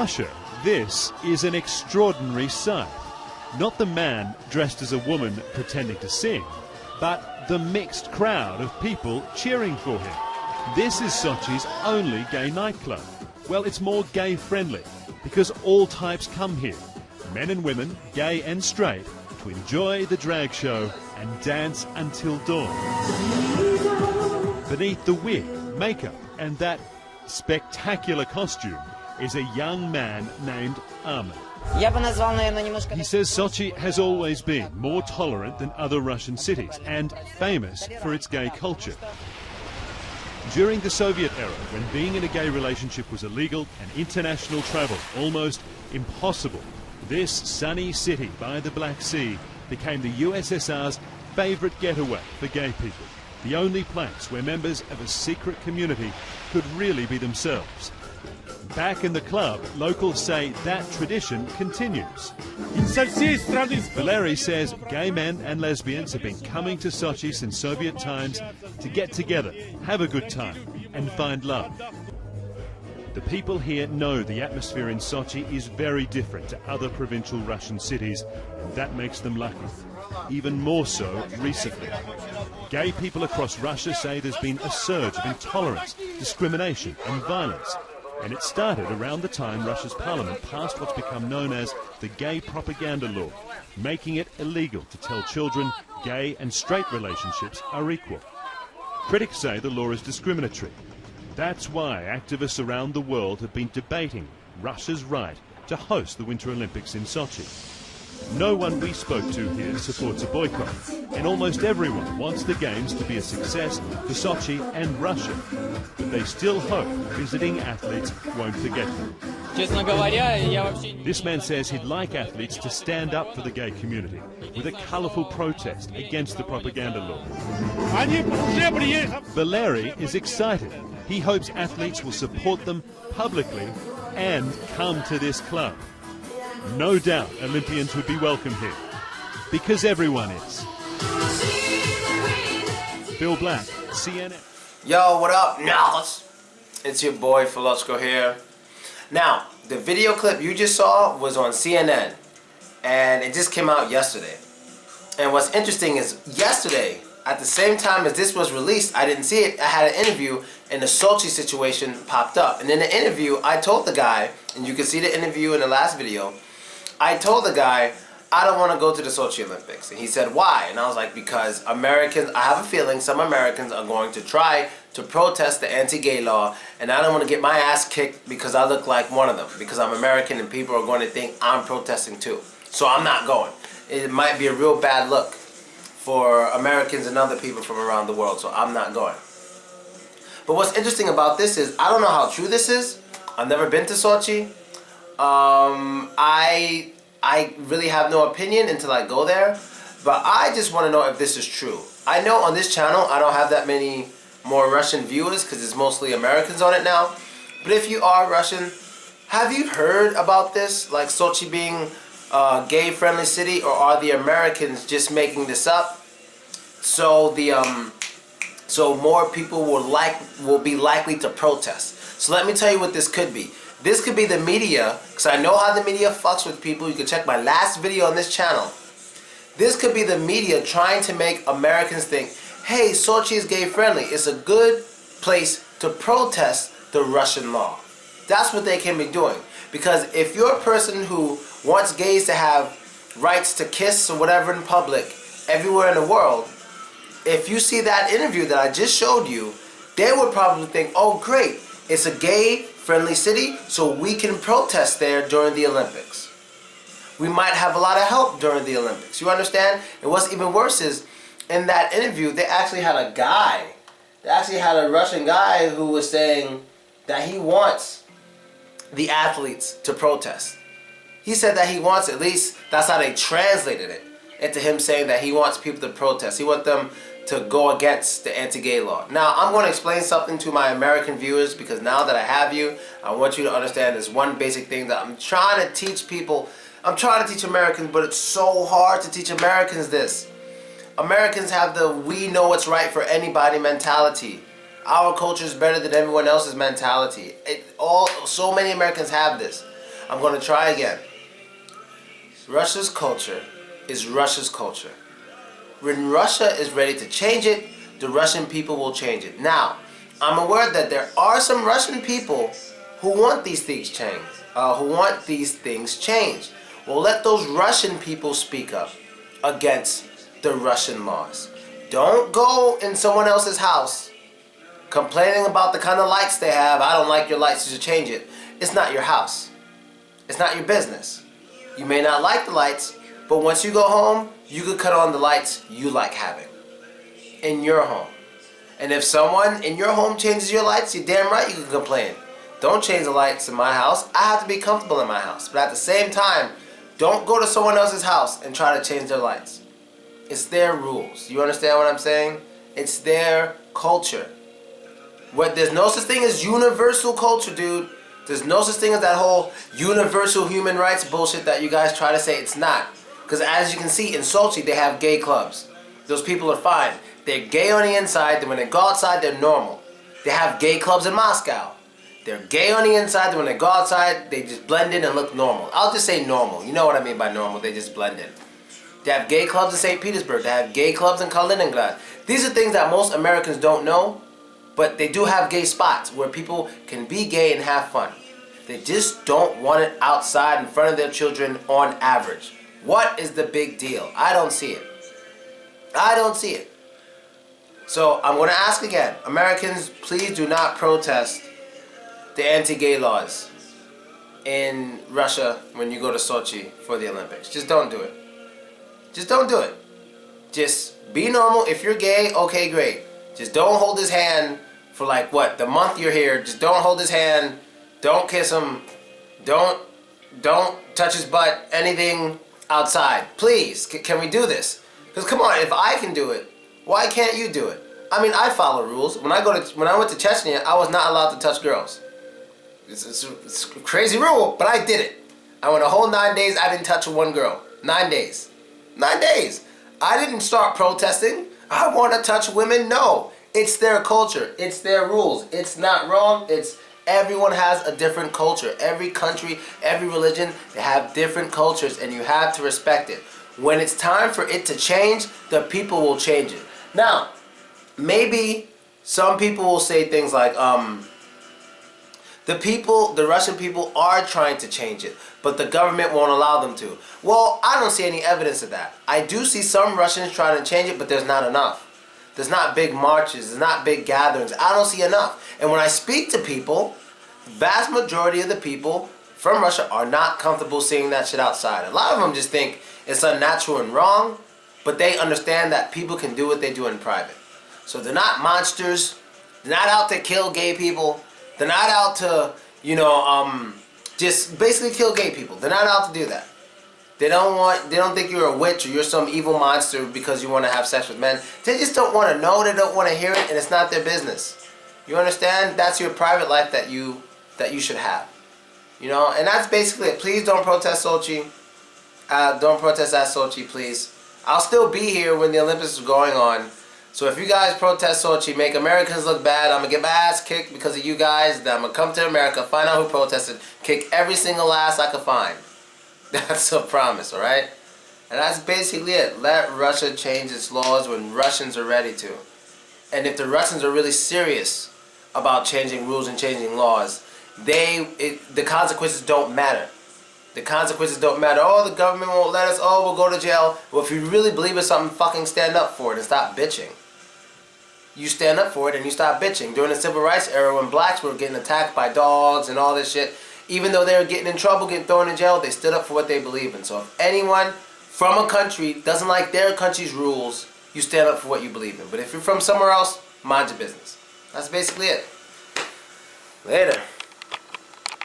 Russia, this is an extraordinary sight. Not the man dressed as a woman pretending to sing, but the mixed crowd of people cheering for him. This is Sochi's only gay nightclub. Well, it's more gay-friendly because all types come here, men and women, gay and straight, to enjoy the drag show and dance until dawn. Beneath the wig, makeup and that spectacular costume is a young man named Ahmed. He says Sochi has always been more tolerant than other Russian cities and famous for its gay culture. During the Soviet era, when being in a gay relationship was illegal and international travel almost impossible, this sunny city by the Black Sea became the USSR's favourite getaway for gay people, the only place where members of a secret community could really be themselves. Back in the club, locals say that tradition continues. Valery says gay men and lesbians have been coming to Sochi since Soviet times to get together, have a good time and find love. The people here know the atmosphere in Sochi is very different to other provincial Russian cities, and that makes them lucky. Even more so recently. Gay people across Russia say there's been a surge of intolerance, discrimination and violence. And it started around the time Russia's parliament passed what's become known as the gay propaganda law, making it illegal to tell children gay and straight relationships are equal. Critics say the law is discriminatory. That's why activists around the world have been debating Russia's right to host the Winter Olympics in Sochi. No one we spoke to here supports a boycott, and almost everyone wants the Games to be a success for Sochi and Russia. But they still hope visiting athletes won't forget them. This man says he'd like athletes to stand up for the gay community with a colourful protest against the propaganda law. Valery is excited. He hopes athletes will support them publicly and come to this club. No doubt Olympians would be welcome here, because everyone is. Bill Black, CNN. Yo, what up, Nels? It's your boy Filosco here. Now, the video clip you just saw was on CNN, and it just came out yesterday. And what's interesting is yesterday, at the same time as this was released, I didn't see it, I had an interview and the Sochi situation popped up. And in the interview, I told the guy, and you can see the interview in the last video, I told the guy, I don't want to go to the Sochi Olympics. And he said, why? And I was like, because Americans, I have a feeling some Americans are going to try to protest the anti-gay law, and I don't want to get my ass kicked because I look like one of them, because I'm American and people are going to think I'm protesting too. So I'm not going. It might be a real bad look for Americans and other people from around the world, so I'm not going. But what's interesting about this is, I don't know how true this is. I've never been to Sochi. I really have no opinion until I go there, but I just want to know if this is true. I know on this channel I don't have that many more Russian viewers because it's mostly Americans on it now, but if you are Russian, have you heard about this, like Sochi being a gay-friendly city, or are the Americans just making this up so so more people will be likely to protest? So let me tell you what this could be. This could be the media, because I know how the media fucks with people. You can check my last video on this channel. This could be the media trying to make Americans think, hey, Sochi is gay friendly. It's a good place to protest the Russian law. That's what they can be doing. Because if you're a person who wants gays to have rights to kiss or whatever in public everywhere in the world, if you see that interview that I just showed you, they would probably think, oh great, it's a gay-friendly city, so we can protest there during the Olympics. We might have a lot of help during the Olympics. You understand? And what's even worse is, in that interview, they actually had a guy. They actually had a Russian guy who was saying that he wants the athletes to protest. He said that he wants, at least that's how they translated it, into him saying that he wants people to protest. He wants them to go against the anti-gay law. Now, I'm going to explain something to my American viewers, because now that I have you, I want you to understand this one basic thing that I'm trying to teach people. I'm trying to teach Americans, but it's so hard to teach Americans this. Americans have the we know what's right for anybody mentality. Our culture is better than everyone else's mentality. So many Americans have this. I'm going to try again. Russia's culture is Russia's culture. When Russia is ready to change it, the Russian people will change it. Now, I'm aware that there are some Russian people who want these things changed. Well, let those Russian people speak up against the Russian laws. Don't go in someone else's house complaining about the kind of lights they have. I don't like your lights, you should change it. It's not your house. It's not your business. You may not like the lights, but once you go home, you could cut on the lights you like having in your home. And if someone in your home changes your lights, you're damn right you can complain. Don't change the lights in my house. I have to be comfortable in my house. But at the same time, don't go to someone else's house and try to change their lights. It's their rules. You understand what I'm saying? It's their culture. There's no such thing as universal culture, dude. There's no such thing as that whole universal human rights bullshit that you guys try to say. It's not. Because as you can see, in Sochi, they have gay clubs. Those people are fine. They're gay on the inside, then when they go outside, they're normal. They have gay clubs in Moscow. They're gay on the inside, then when they go outside, they just blend in and look normal. I'll just say normal. You know what I mean by normal. They just blend in. They have gay clubs in St. Petersburg. They have gay clubs in Kaliningrad. These are things that most Americans don't know, but they do have gay spots where people can be gay and have fun. They just don't want it outside in front of their children on average. What is the big deal? I don't see it. I don't see it. So I'm going to ask again. Americans, please do not protest the anti-gay laws in Russia when you go to Sochi for the Olympics. Just don't do it. Just don't do it. Just be normal. If you're gay, okay, great. Just don't hold his hand for like what? The month you're here. Just don't hold his hand. Don't kiss him. Don't touch his butt. Anything outside. Please, can we do this? Because come on, if I can do it, why can't you do it? I mean, I follow rules. When I went to Chechnya, I was not allowed to touch girls. It's a crazy rule, but I did it. I went a whole 9 days, I didn't touch one girl. 9 days. 9 days. I didn't start protesting. I want to touch women. No. It's their culture. It's their rules. It's not wrong. Everyone has a different culture. Every country, every religion, they have different cultures, and you have to respect it. When it's time for it to change, the people will change it. Now, maybe some people will say things like, the Russian people are trying to change it, but the government won't allow them to. Well, I don't see any evidence of that. I do see some Russians trying to change it, but there's not enough. There's not big marches, there's not big gatherings. I don't see enough. And when I speak to people, the vast majority of the people from Russia are not comfortable seeing that shit outside. A lot of them just think it's unnatural and wrong, but they understand that people can do what they do in private. So they're not monsters. They're not out to kill gay people. They're not out to, just basically kill gay people. They're not out to do that. They don't think you're a witch or you're some evil monster because you want to have sex with men. They just don't want to know. They don't want to hear it, and it's not their business. You understand? That's your private life that you should have. And that's basically it. Please don't protest Sochi. Don't protest at Sochi, please. I'll still be here when the Olympics are going on. So if you guys protest Sochi, make Americans look bad, I'm going to get my ass kicked because of you guys. Then I'm going to come to America, find out who protested, kick every single ass I could find. That's a promise, alright? And that's basically it. Let Russia change its laws when Russians are ready to. And if the Russians are really serious about changing rules and changing laws, the consequences don't matter. The consequences don't matter. Oh, the government won't let us. Oh, we'll go to jail. Well, if you really believe in something, fucking stand up for it and stop bitching. You stand up for it and you stop bitching. During the Civil Rights era, when blacks were getting attacked by dogs and all this shit, even though they were getting in trouble, getting thrown in jail, they stood up for what they believe in. So if anyone from a country doesn't like their country's rules, you stand up for what you believe in. But if you're from somewhere else, mind your business. That's basically it. Later.